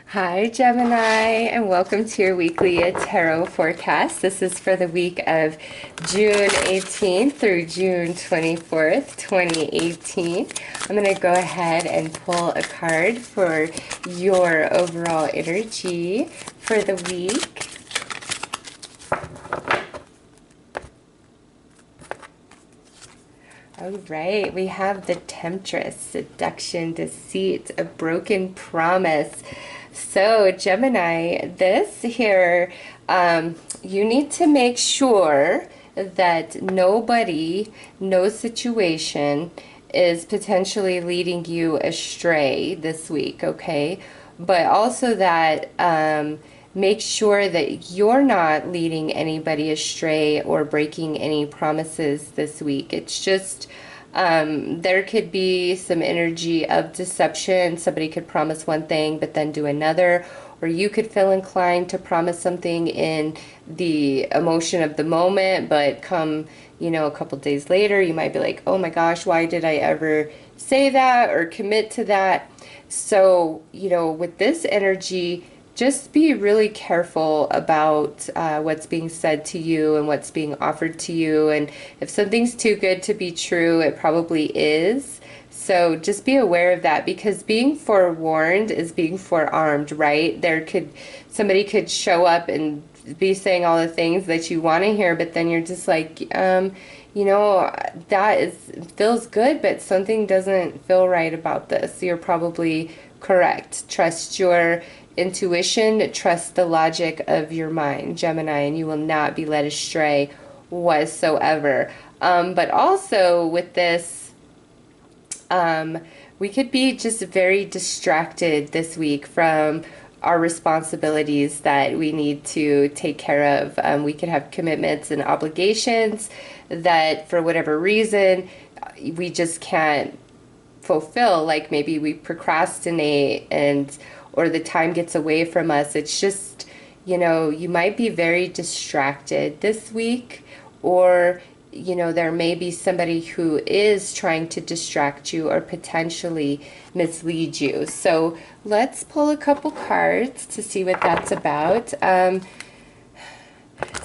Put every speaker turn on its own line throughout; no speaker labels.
Hi, Gemini, and welcome to your weekly tarot forecast. This is for the week of June 18th through June 24th, 2018. I'm going to go ahead and pull a card for your overall energy for the week. All right, we have the Temptress, seduction, deceit, a broken promise. So, Gemini, this here, you need to make sure that nobody, no situation is potentially leading you astray this week, okay? But also that make sure that you're not leading anybody astray or breaking any promises this week. It's just there could be some energy of deception. Somebody could promise one thing but then do another, or you could feel inclined to promise something in the emotion of the moment, but come, a couple days later, you might be like, oh my gosh, why did I ever say that or commit to that? So, with this energy, just be really careful about what's being said to you and what's being offered to you. And if something's too good to be true, it probably is. So just be aware of that, because being forewarned is being forearmed, right? Somebody could show up and be saying all the things that you want to hear, but then you're just like, feels good, but something doesn't feel right about this. You're probably correct. Trust your intuition, trust the logic of your mind, Gemini, and you will not be led astray whatsoever. But also with this, we could be just very distracted this week from our responsibilities that we need to take care of. We could have commitments and obligations that for whatever reason we just can't fulfill. Like maybe we procrastinate or the time gets away from us. It's just, you might be very distracted this week, or, there may be somebody who is trying to distract you or potentially mislead you. So let's pull a couple cards to see what that's about. Some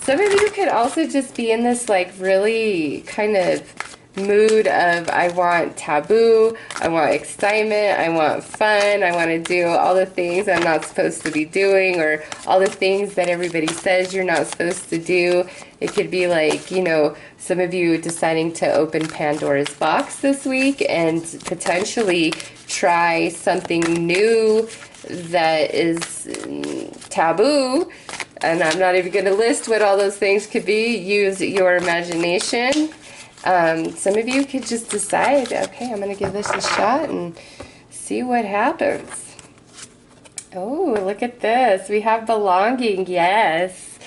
of you could also just be in this like really kind of mood of I want taboo, I want excitement, I want fun, I want to do all the things I'm not supposed to be doing, or all the things that everybody says you're not supposed to do. It could be like, some of you deciding to open Pandora's box this week and potentially try something new that is taboo. And I'm not even going to list what all those things could be. Use your imagination. Some of you could just decide, okay, I'm going to give this a shot and see what happens. Oh, look at this. We have belonging. Yes.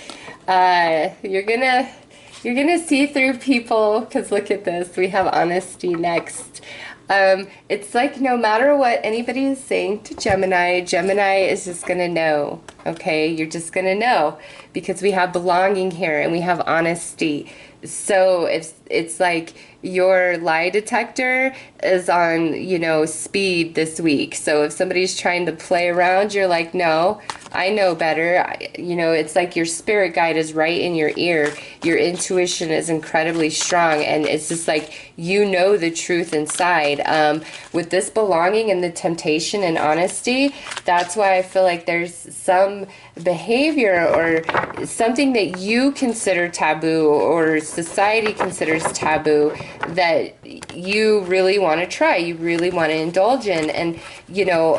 You're gonna see through people, because look at this. We have honesty next. It's like no matter what anybody is saying to Gemini, Gemini is just going to know, okay? You're just going to know, because we have belonging here and we have honesty. So it's like your lie detector is on, speed this week. So if somebody's trying to play around, you're like, no, I know better. It's like your spirit guide is right in your ear. Your intuition is incredibly strong, and it's just like, the truth inside. With this belonging and the temptation and honesty, that's why I feel like there's some behavior or something that you consider taboo or society considers taboo that you really want to try, you really want to indulge in. And,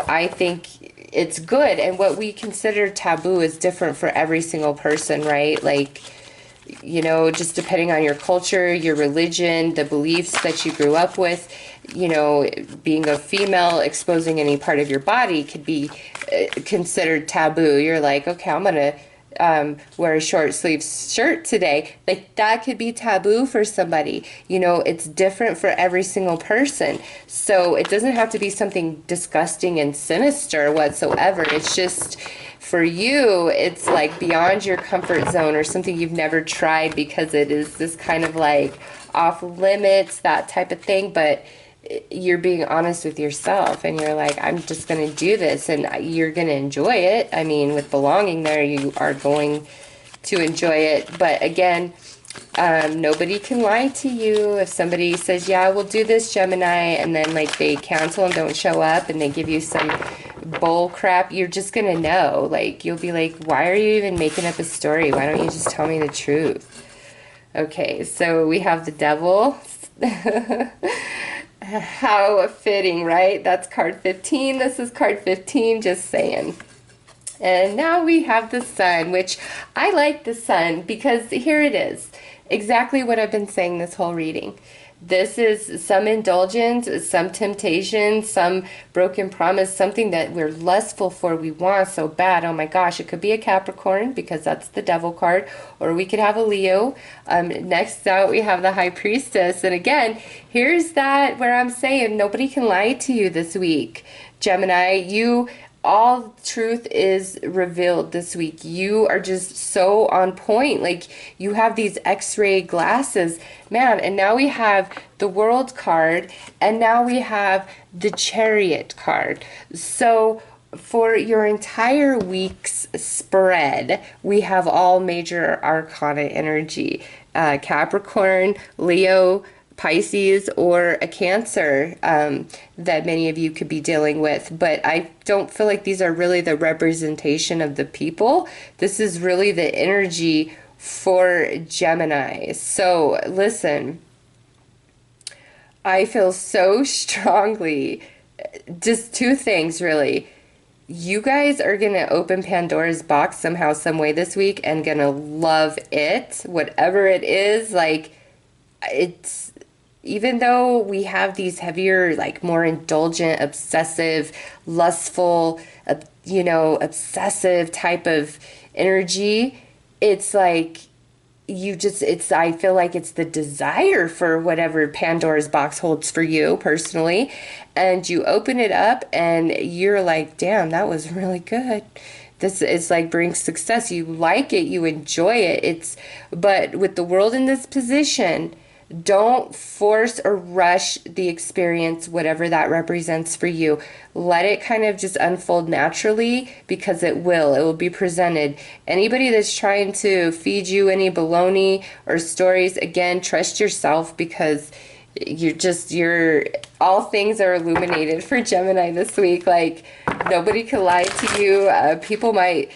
I think it's good. And what we consider taboo is different for every single person, right? Like, just depending on your culture, your religion, the beliefs that you grew up with, being a female, exposing any part of your body could be considered taboo. You're like, okay, I'm going to wear a short sleeve shirt today. Like, that could be taboo for somebody. It's different for every single person. So it doesn't have to be something disgusting and sinister whatsoever. It's just, for you, it's like beyond your comfort zone, or something you've never tried, because it is this kind of like off limits, that type of thing. But you're being honest with yourself, and you're like, I'm just going to do this, and you're going to enjoy it. I mean, with belonging there, you are going to enjoy it. But again, nobody can lie to you. If somebody says, yeah, we'll do this, Gemini, and then like they cancel and don't show up, and they give you some bull crap, you're just gonna know. Like, you'll be like, why are you even making up a story? Why don't you just tell me the truth? Okay, so we have the devil. How fitting, right? That's card 15. This is card 15, just saying. And now we have the sun, which I like the sun because here it is. Exactly what I've been saying this whole reading. This is some indulgence, some temptation, some broken promise, something that we're lustful for, we want so bad. Oh my gosh, it could be a Capricorn because that's the devil card, or we could have a Leo. Next out, we have the High Priestess. And again, here's that where I'm saying nobody can lie to you this week. Gemini, all truth is revealed this week. You are just so on point. Like, you have these x-ray glasses, man. And now we have the World card, and now we have the Chariot card. So for your entire week's spread, we have all major arcana energy. Capricorn, Leo, Pisces, or a Cancer that many of you could be dealing with. But I don't feel like these are really the representation of the people. This is really the energy for Gemini. So listen, I feel so strongly, just two things really. You guys are going to open Pandora's box somehow, some way this week, and going to love it, whatever it is. Like, it's, even though we have these heavier, like more indulgent, obsessive, lustful, obsessive type of energy, it's like I feel like it's the desire for whatever Pandora's box holds for you personally. And you open it up and you're like, damn, that was really good. This is like brings success. You like it, you enjoy it. But with the world in this position, don't force or rush the experience, whatever that represents for you. Let it kind of just unfold naturally, because it will be presented. Anybody that's trying to feed you any baloney or stories, again, trust yourself, because all things are illuminated for Gemini this week. Like, nobody can lie to you. People might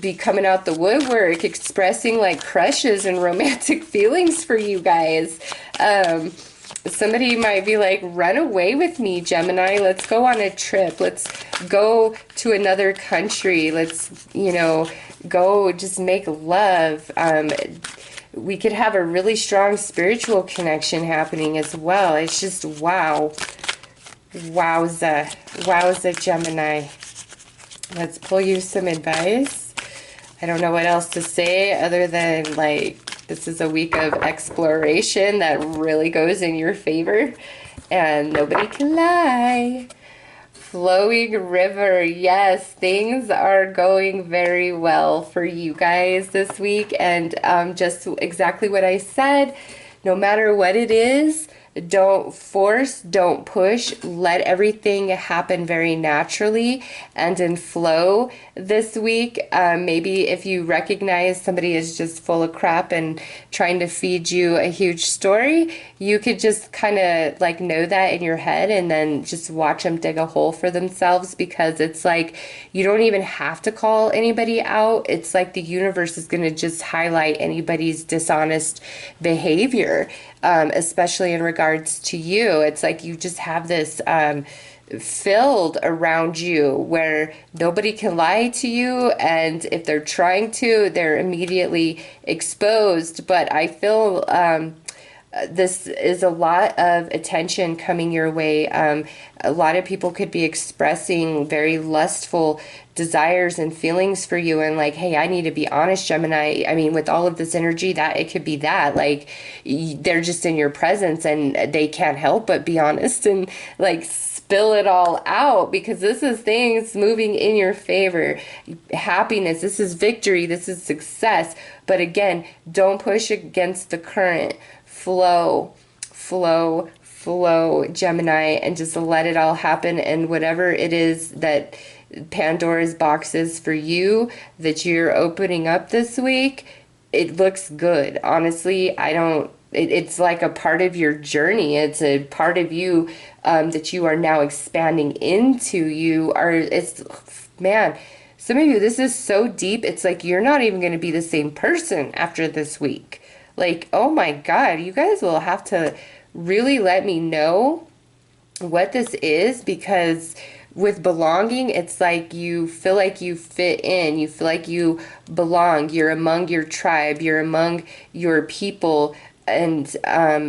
be coming out the woodwork expressing like crushes and romantic feelings for you guys. Somebody might be like, run away with me, Gemini. Let's go on a trip. Let's go to another country. Let's, go just make love. We could have a really strong spiritual connection happening as well. It's just wow. Wowza, Gemini. Let's pull you some advice. I don't know what else to say other than, like, this is a week of exploration that really goes in your favor, and nobody can lie. Flowing river, yes, things are going very well for you guys this week, and just exactly what I said. No matter what it is, don't force, don't push, let everything happen very naturally and in flow this week. Maybe if you recognize somebody is just full of crap and trying to feed you a huge story, you could just kind of like know that in your head and then just watch them dig a hole for themselves, because it's like you don't even have to call anybody out. It's like the universe is going to just highlight anybody's dishonest behavior. Especially in regards to you. It's like you just have this filled around you where nobody can lie to you, and if they're trying to, they're immediately exposed. But I feel this is a lot of attention coming your way. A lot of people could be expressing very lustful desires and feelings for you, and like, hey, I need to be honest, Gemini. I mean, with all of this energy, that it could be that like they're just in your presence and they can't help but be honest and like spill it all out, because this is things moving in your favor. Happiness, this is victory, this is success. But again, don't push against the current. Flow flow, Gemini, and just let it all happen. And whatever it is that Pandora's box is for you that you're opening up this week, it looks good. Honestly, I don't, it's like a part of your journey. It's a part of you that you are now expanding into. You are, it's, man, some of you, this is so deep. It's like you're not even going to be the same person after this week. Like, oh my God, you guys will have to really let me know what this is, because with belonging, it's like you feel like you fit in, you feel like you belong, you're among your tribe, you're among your people, and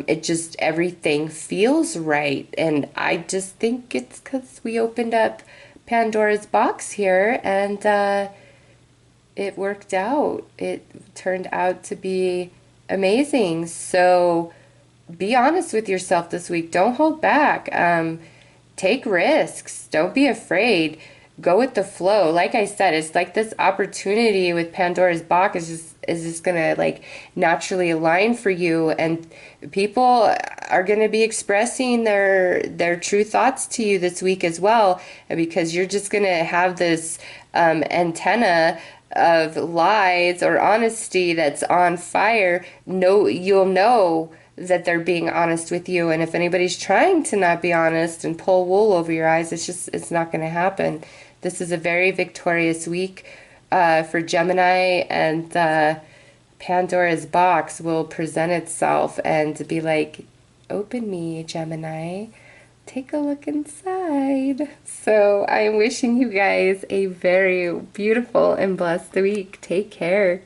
it just, everything feels right. And I just think it's because we opened up Pandora's box here, and it worked out. It turned out to be amazing. So be honest with yourself this week. Don't hold back. Take risks. Don't be afraid. Go with the flow. Like I said, it's like this opportunity with Pandora's box is just gonna like naturally align for you, and people are gonna be expressing their true thoughts to you this week as well, because you're just gonna have this antenna of lies or honesty that's on fire. No, you'll know that they're being honest with you. And if anybody's trying to not be honest and pull wool over your eyes, it's not going to happen. This is a very victorious week for Gemini, and Pandora's box will present itself and be like, open me, Gemini. Take a look inside. So I'm wishing you guys a very beautiful and blessed week. Take care.